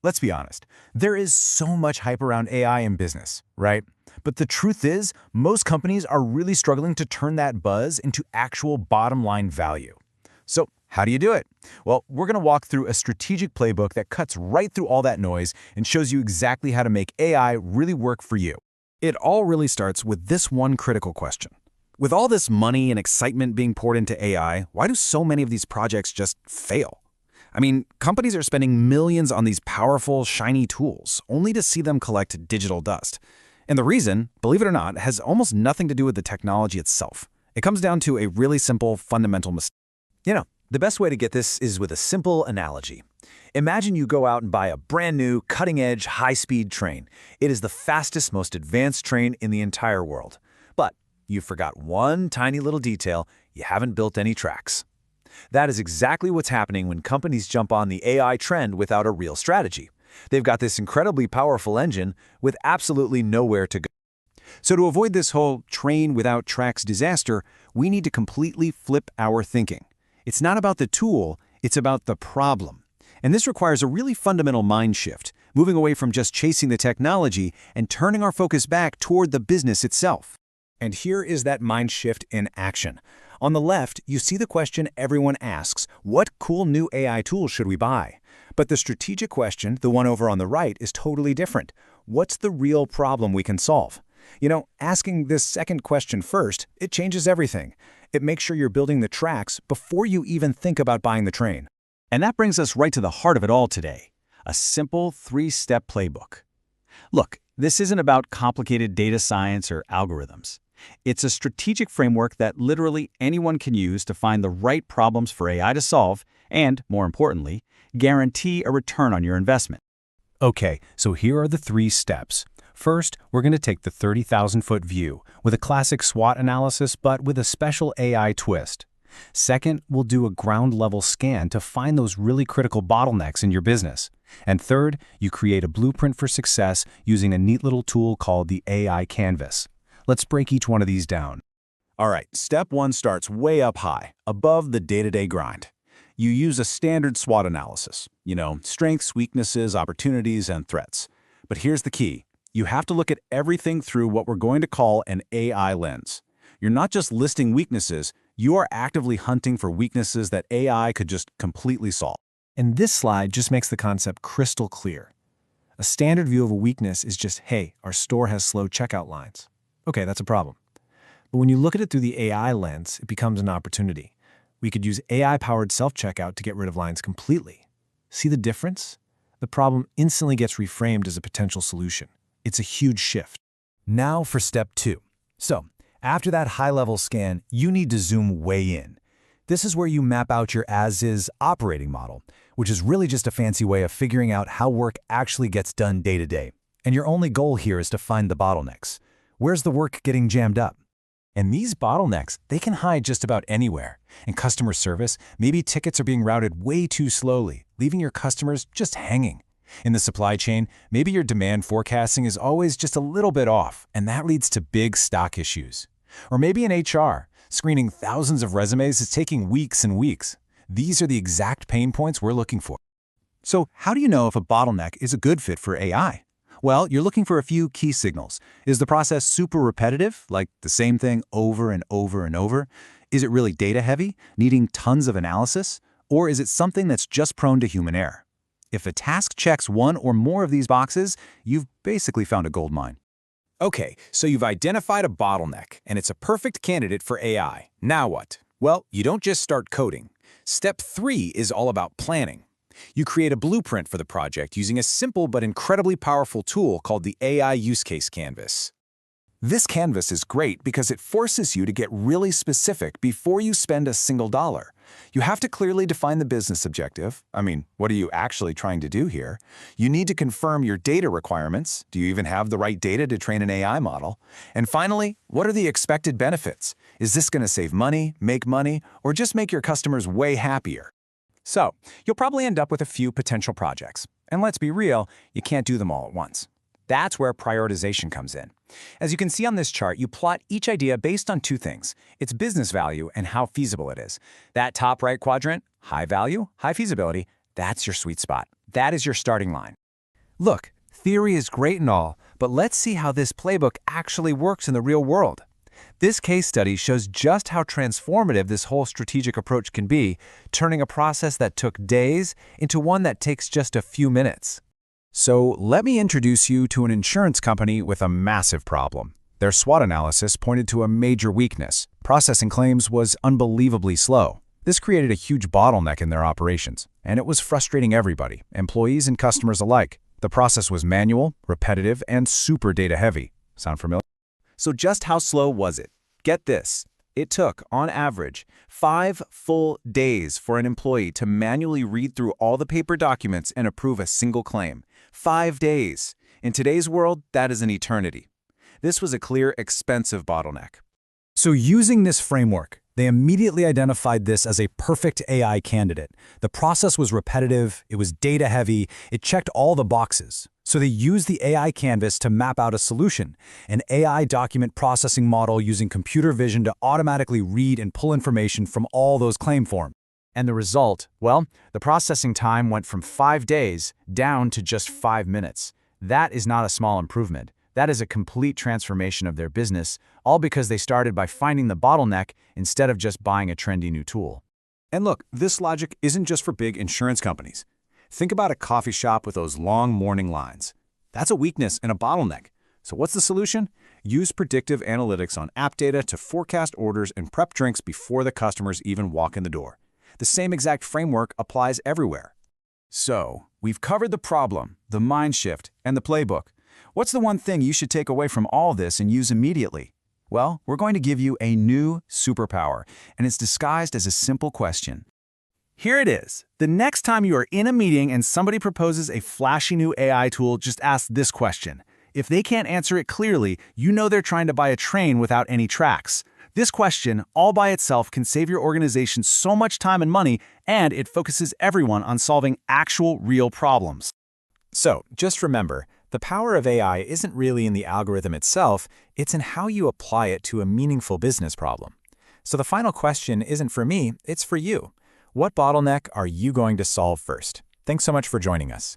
Let's be honest, there is so much hype around AI in business, right? But the truth is, most companies are really struggling to turn that buzz into actual bottom-line value. So how do you do it? Well, we're going to walk through a strategic playbook that cuts right through all that noise and shows you exactly how to make AI really work for you. It all really starts with this one critical question. With all this money and excitement being poured into AI, why do so many of these projects just fail? I mean, companies are spending millions on these powerful, shiny tools, only to see them collect digital dust. And the reason, believe it or not, has almost nothing to do with the technology itself. It comes down to a really simple, fundamental mistake. The best way to get this is with a simple analogy. Imagine you go out and buy a brand new, cutting-edge, high-speed train. It is the fastest, most advanced train in the entire world. But you forgot one tiny little detail: you haven't built any tracks. That is exactly what's happening when companies jump on the AI trend without a real strategy. They've got this incredibly powerful engine with absolutely nowhere to go. So to avoid this whole train without tracks disaster, we need to completely flip our thinking. It's not about the tool, it's about the problem. And this requires a really fundamental mind shift, moving away from just chasing the technology and turning our focus back toward the business itself. And here is that mind shift in action. On the left, you see the question everyone asks: what cool new AI tool should we buy? But the strategic question, the one over on the right, is totally different. What's the real problem we can solve? Asking this second question first, it changes everything. It makes sure you're building the tracks before you even think about buying the train. And that brings us right to the heart of it all today: a simple 3-step playbook. Look, this isn't about complicated data science or algorithms. It's a strategic framework that literally anyone can use to find the right problems for AI to solve and, more importantly, guarantee a return on your investment. Okay, so here are the 3 steps. First, we're going to take the 30,000-foot view with a classic SWOT analysis but with a special AI twist. Second, we'll do a ground-level scan to find those really critical bottlenecks in your business. And third, you create a blueprint for success using a neat little tool called the AI Canvas. Let's break each one of these down. All right, step 1 starts way up high, above the day-to-day grind. You use a standard SWOT analysis, strengths, weaknesses, opportunities, and threats. But here's the key. You have to look at everything through what we're going to call an AI lens. You're not just listing weaknesses, you are actively hunting for weaknesses that AI could just completely solve. And this slide just makes the concept crystal clear. A standard view of a weakness is just, hey, our store has slow checkout lines. Okay, that's a problem. But when you look at it through the AI lens, it becomes an opportunity. We could use AI-powered self-checkout to get rid of lines completely. See the difference? The problem instantly gets reframed as a potential solution. It's a huge shift. Now for step 2. So, after that high-level scan, you need to zoom way in. This is where you map out your as-is operating model, which is really just a fancy way of figuring out how work actually gets done day to day. And your only goal here is to find the bottlenecks. Where's the work getting jammed up? And these bottlenecks, they can hide just about anywhere. In customer service, maybe tickets are being routed way too slowly, leaving your customers just hanging. In the supply chain, maybe your demand forecasting is always just a little bit off, and that leads to big stock issues. Or maybe in HR, screening thousands of resumes is taking weeks and weeks. These are the exact pain points we're looking for. So how do you know if a bottleneck is a good fit for AI? Well, you're looking for a few key signals. Is the process super repetitive, like the same thing over and over and over? Is it really data-heavy, needing tons of analysis? Or is it something that's just prone to human error? If a task checks one or more of these boxes, you've basically found a gold mine. Okay, so you've identified a bottleneck, and it's a perfect candidate for AI. Now what? Well, you don't just start coding. Step 3 is all about planning. You create a blueprint for the project using a simple but incredibly powerful tool called the AI Use Case Canvas. This canvas is great because it forces you to get really specific before you spend a single dollar. You have to clearly define the business objective. I mean, what are you actually trying to do here? You need to confirm your data requirements. Do you even have the right data to train an AI model? And finally, what are the expected benefits? Is this going to save money, make money, or just make your customers way happier? So, you'll probably end up with a few potential projects. And let's be real, you can't do them all at once. That's where prioritization comes in. As you can see on this chart, you plot each idea based on 2 things: its business value and how feasible it is. That top right quadrant, high value, high feasibility, that's your sweet spot. That is your starting line. Look, theory is great and all, but let's see how this playbook actually works in the real world. This case study shows just how transformative this whole strategic approach can be, turning a process that took days into one that takes just a few minutes. So let me introduce you to an insurance company with a massive problem. Their SWOT analysis pointed to a major weakness. Processing claims was unbelievably slow. This created a huge bottleneck in their operations, and it was frustrating everybody, employees and customers alike. The process was manual, repetitive, and super data-heavy. Sound familiar? So just how slow was it? Get this. It took, on average, 5 full days for an employee to manually read through all the paper documents and approve a single claim. 5 days. In today's world, that is an eternity. This was a clear, expensive bottleneck. So using this framework, they immediately identified this as a perfect AI candidate. The process was repetitive, it was data-heavy, it checked all the boxes. So they used the AI canvas to map out a solution, an AI document processing model using computer vision to automatically read and pull information from all those claim forms. And the result, well, the processing time went from 5 days down to just 5 minutes. That is not a small improvement. That is a complete transformation of their business, all because they started by finding the bottleneck instead of just buying a trendy new tool. And look, this logic isn't just for big insurance companies. Think about a coffee shop with those long morning lines. That's a weakness and a bottleneck. So what's the solution? Use predictive analytics on app data to forecast orders and prep drinks before the customers even walk in the door. The same exact framework applies everywhere. So, we've covered the problem, the mind shift, and the playbook. What's the one thing you should take away from all this and use immediately? Well, we're going to give you a new superpower, and it's disguised as a simple question. Here it is. The next time you are in a meeting and somebody proposes a flashy new AI tool, just ask this question. If they can't answer it clearly, you know they're trying to buy a train without any tracks. This question, all by itself, can save your organization so much time and money, and it focuses everyone on solving actual, real problems. So, just remember, the power of AI isn't really in the algorithm itself, it's in how you apply it to a meaningful business problem. So the final question isn't for me, it's for you. What bottleneck are you going to solve first? Thanks so much for joining us.